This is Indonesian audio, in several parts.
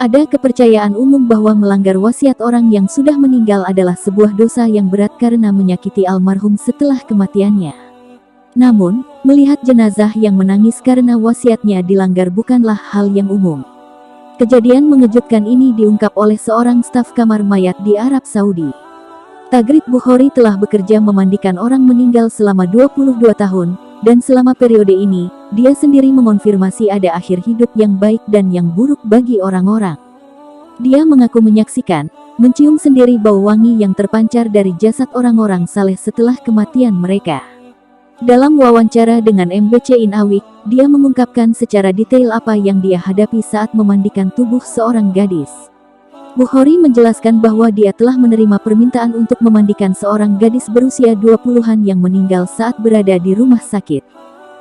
Ada kepercayaan umum bahwa melanggar wasiat orang yang sudah meninggal adalah sebuah dosa yang berat karena menyakiti almarhum setelah kematiannya. Namun, melihat jenazah yang menangis karena wasiatnya dilanggar bukanlah hal yang umum. Kejadian mengejutkan ini diungkap oleh seorang staf kamar mayat di Arab Saudi. Tagrid Bukhari telah bekerja memandikan orang meninggal selama 22 tahun, dan selama periode ini, dia sendiri mengonfirmasi ada akhir hidup yang baik dan yang buruk bagi orang-orang. Dia mengaku menyaksikan, mencium sendiri bau wangi yang terpancar dari jasad orang-orang saleh setelah kematian mereka. Dalam wawancara dengan MBC In Awik, dia mengungkapkan secara detail apa yang dia hadapi saat memandikan tubuh seorang gadis. Bukhari menjelaskan bahwa dia telah menerima permintaan untuk memandikan seorang gadis berusia 20-an yang meninggal saat berada di rumah sakit.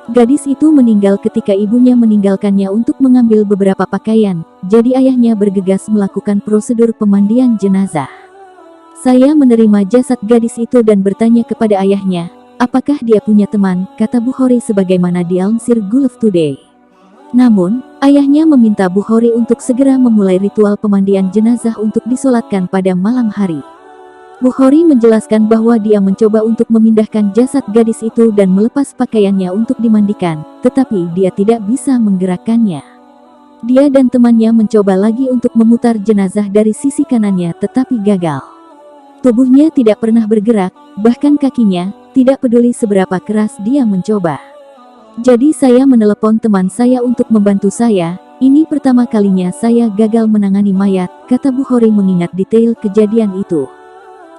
Gadis itu meninggal ketika ibunya meninggalkannya untuk mengambil beberapa pakaian, jadi ayahnya bergegas melakukan prosedur pemandian jenazah. Saya menerima jasad gadis itu dan bertanya kepada ayahnya, apakah dia punya teman, kata Bukhari sebagaimana dilansir Gulf Today. Namun, ayahnya meminta Bukhari untuk segera memulai ritual pemandian jenazah untuk disolatkan pada malam hari. Bukhari menjelaskan bahwa dia mencoba untuk memindahkan jasad gadis itu dan melepas pakaiannya untuk dimandikan, tetapi dia tidak bisa menggerakkannya. Dia dan temannya mencoba lagi untuk memutar jenazah dari sisi kanannya tetapi gagal. Tubuhnya tidak pernah bergerak, bahkan kakinya, tidak peduli seberapa keras dia mencoba. Jadi saya menelepon teman saya untuk membantu saya, ini pertama kalinya saya gagal menangani mayat, kata Bukhari mengingat detail kejadian itu.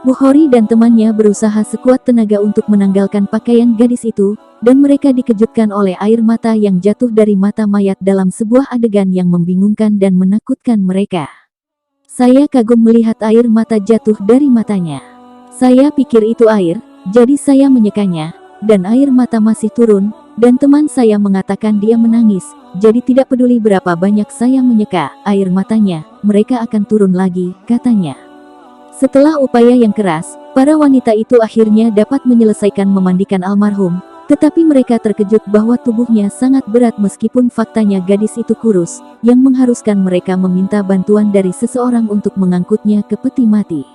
Bukhari dan temannya berusaha sekuat tenaga untuk menanggalkan pakaian gadis itu, dan mereka dikejutkan oleh air mata yang jatuh dari mata mayat dalam sebuah adegan yang membingungkan dan menakutkan mereka. Saya kagum melihat air mata jatuh dari matanya. Saya pikir itu air, jadi saya menyekanya, dan air mata masih turun, dan teman saya mengatakan dia menangis, jadi tidak peduli berapa banyak saya menyeka air matanya, mereka akan turun lagi, katanya. Setelah upaya yang keras, para wanita itu akhirnya dapat menyelesaikan memandikan almarhum, tetapi mereka terkejut bahwa tubuhnya sangat berat meskipun faktanya gadis itu kurus, yang mengharuskan mereka meminta bantuan dari seseorang untuk mengangkutnya ke peti mati.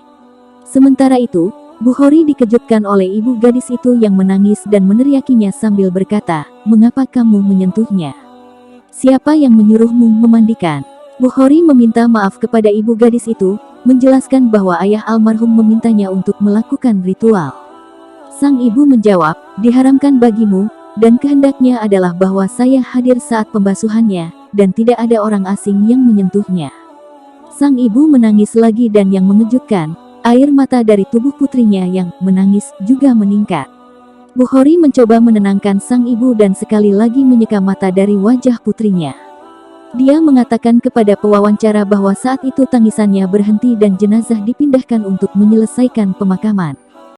Sementara itu, Bukhari dikejutkan oleh ibu gadis itu yang menangis dan meneriakinya sambil berkata, "Mengapa kamu menyentuhnya? Siapa yang menyuruhmu memandikan?" Bukhari meminta maaf kepada ibu gadis itu, menjelaskan bahwa ayah almarhum memintanya untuk melakukan ritual. Sang ibu menjawab, "Diharamkan bagimu, dan kehendaknya adalah bahwa saya hadir saat pembasuhannya, dan tidak ada orang asing yang menyentuhnya." Sang ibu menangis lagi dan yang mengejutkan, air mata dari tubuh putrinya yang menangis juga meningkat. Bukhari mencoba menenangkan sang ibu dan sekali lagi menyeka mata dari wajah putrinya. Dia mengatakan kepada pewawancara bahwa saat itu tangisannya berhenti dan jenazah dipindahkan untuk menyelesaikan pemakaman.